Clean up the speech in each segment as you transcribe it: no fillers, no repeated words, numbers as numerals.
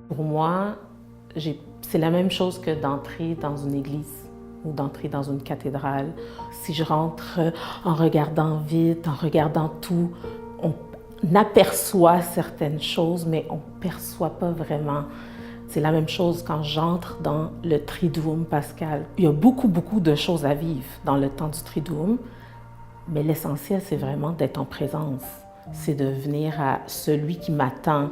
Pour moi, c'est la même chose que d'entrer dans une église ou d'entrer dans une cathédrale. Si je rentre en regardant vite, en regardant tout, on aperçoit certaines choses, mais on ne perçoit pas vraiment. C'est la même chose quand j'entre dans le Triduum pascal. Il y a beaucoup de choses à vivre dans le temps du Triduum, mais l'essentiel, c'est vraiment d'être en présence. C'est de venir à celui qui m'attend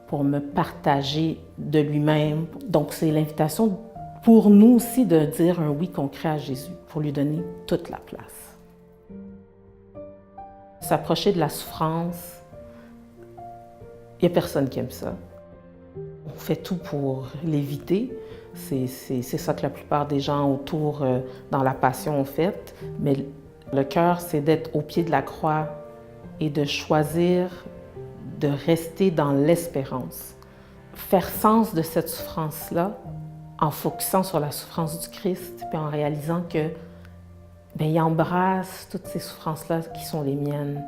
pour me partager de lui-même. Donc, c'est l'invitation pour nous aussi de dire un oui concret à Jésus, pour lui donner toute la place. S'approcher de la souffrance, il n'y a personne qui aime ça. On fait tout pour l'éviter. C'est ça que la plupart des gens autour dans la passion ont fait. Mais le cœur, c'est d'être au pied de la croix et de choisir de rester dans l'espérance. Faire sens de cette souffrance-là en focusant sur la souffrance du Christ puis en réalisant que il embrasse toutes ces souffrances-là qui sont les miennes.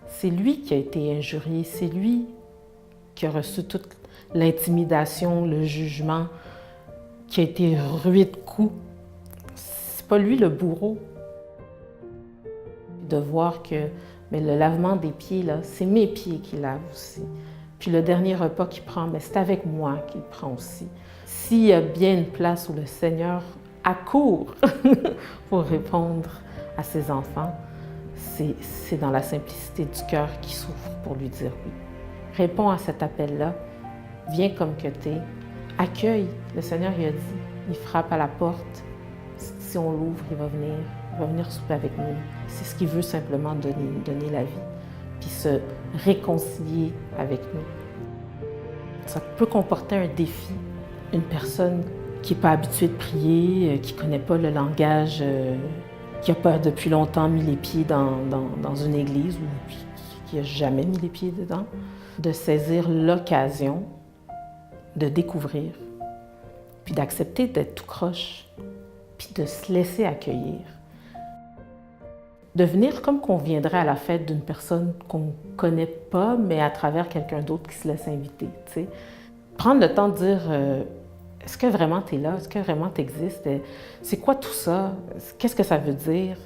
C'est lui qui a été injurié, c'est lui qui a reçu toute l'intimidation, le jugement, qui a été rué de coups. C'est pas lui le bourreau. De voir que le lavement des pieds, là, c'est mes pieds qu'il lave aussi. Puis le dernier repas qu'il prend, c'est avec moi qu'il prend aussi. S'il y a bien une place où le Seigneur accourt pour répondre à ses enfants, c'est dans la simplicité du cœur qui souffre pour lui dire oui. Réponds à cet appel-là, viens comme que t'es, accueille. Le Seigneur, il a dit, il frappe à la porte. Si on l'ouvre, il va venir souper avec nous. C'est ce qu'il veut simplement donner la vie, puis se réconcilier avec nous. Ça peut comporter un défi. Une personne qui n'est pas habituée de prier, qui ne connaît pas le langage, qui n'a pas depuis longtemps mis les pieds dans une église ou qui n'a jamais mis les pieds dedans, de saisir l'occasion de découvrir, puis d'accepter d'être tout croche, puis de se laisser accueillir. De venir comme qu'on viendrait à la fête d'une personne qu'on ne connaît pas, mais à travers quelqu'un d'autre qui se laisse inviter. T'sais. Prendre le temps de dire est-ce que vraiment tu es là? Est-ce que vraiment tu existes? C'est quoi tout ça? Qu'est-ce que ça veut dire?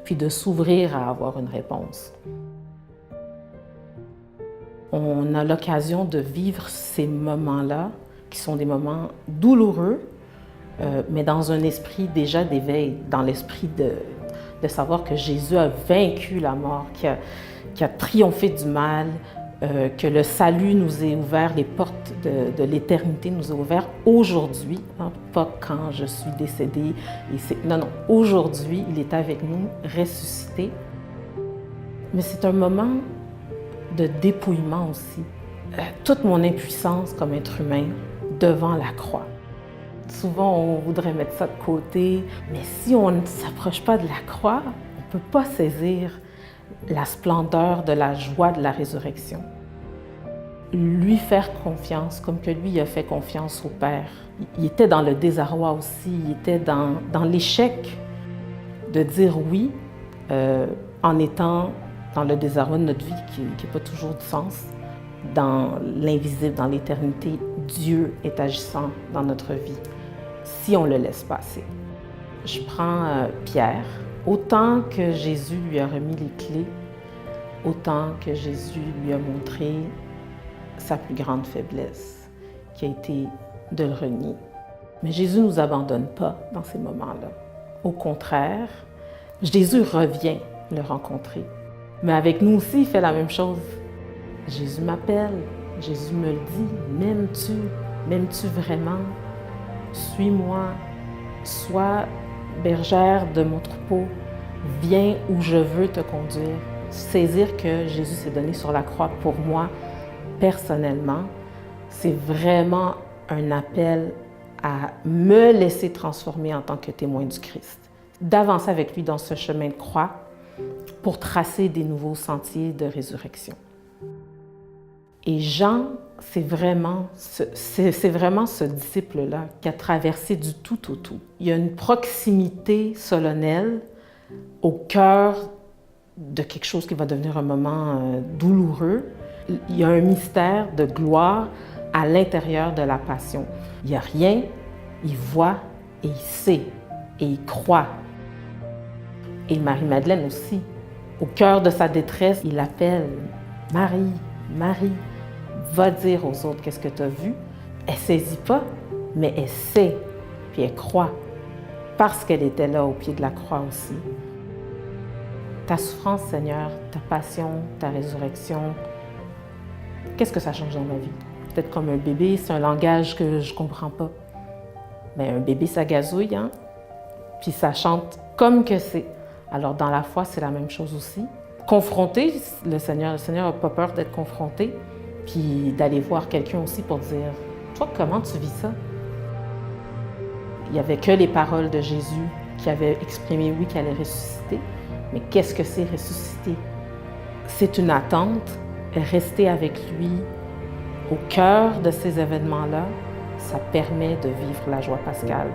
Puis de s'ouvrir à avoir une réponse. On a l'occasion de vivre ces moments-là, qui sont des moments douloureux, mais dans un esprit déjà d'éveil, dans l'esprit de savoir que Jésus a vaincu la mort, qui a triomphé du mal, que le salut nous est ouvert, les portes de l'éternité nous ont ouvert aujourd'hui, hein, pas quand je suis décédée. Non, aujourd'hui, il est avec nous, ressuscité. Mais c'est un moment de dépouillement aussi. Toute mon impuissance comme être humain devant la croix. Souvent, on voudrait mettre ça de côté, mais si on ne s'approche pas de la croix, on ne peut pas saisir la splendeur de la joie de la résurrection. Lui faire confiance, comme que lui a fait confiance au Père. Il était dans le désarroi aussi, il était dans l'échec de dire oui en étant dans le désarroi de notre vie qui n'a pas toujours de sens. Dans l'invisible, dans l'éternité, Dieu est agissant dans notre vie, si on le laisse passer. Je prends Pierre. Autant que Jésus lui a remis les clés, autant que Jésus lui a montré sa plus grande faiblesse, qui a été de le renier. Mais Jésus ne nous abandonne pas dans ces moments-là. Au contraire, Jésus revient le rencontrer. Mais avec nous aussi, il fait la même chose. Jésus m'appelle, Jésus me le dit, m'aimes-tu vraiment? Suis-moi, sois bergère de mon troupeau, viens où je veux te conduire. Saisir que Jésus s'est donné sur la croix pour moi, personnellement, c'est vraiment un appel à me laisser transformer en tant que témoin du Christ. D'avancer avec lui dans ce chemin de croix pour tracer des nouveaux sentiers de résurrection. Et Jean, c'est vraiment ce disciple-là qui a traversé du tout au tout. Il y a une proximité solennelle au cœur de quelque chose qui va devenir un moment douloureux. Il y a un mystère de gloire à l'intérieur de la passion. Il n'y a rien, il voit et il sait et il croit. Et Marie-Madeleine aussi. Au cœur de sa détresse, il appelle « Marie, Marie, va dire aux autres qu'est-ce que tu as vu. » Elle ne saisit pas, mais elle sait, puis elle croit, parce qu'elle était là au pied de la croix aussi. Ta souffrance, Seigneur, ta passion, ta résurrection, qu'est-ce que ça change dans ma vie? Peut-être comme un bébé, c'est un langage que je ne comprends pas. Mais un bébé, ça gazouille, hein? Puis ça chante comme que c'est. Alors dans la foi, c'est la même chose aussi. Confronter le Seigneur n'a pas peur d'être confronté, puis d'aller voir quelqu'un aussi pour dire « Toi, comment tu vis ça? » Il n'y avait que les paroles de Jésus qui avaient exprimé oui, qu'il allait ressusciter. Mais qu'est-ce que c'est ressusciter? C'est une attente. Rester avec lui au cœur de ces événements-là, ça permet de vivre la joie pascale.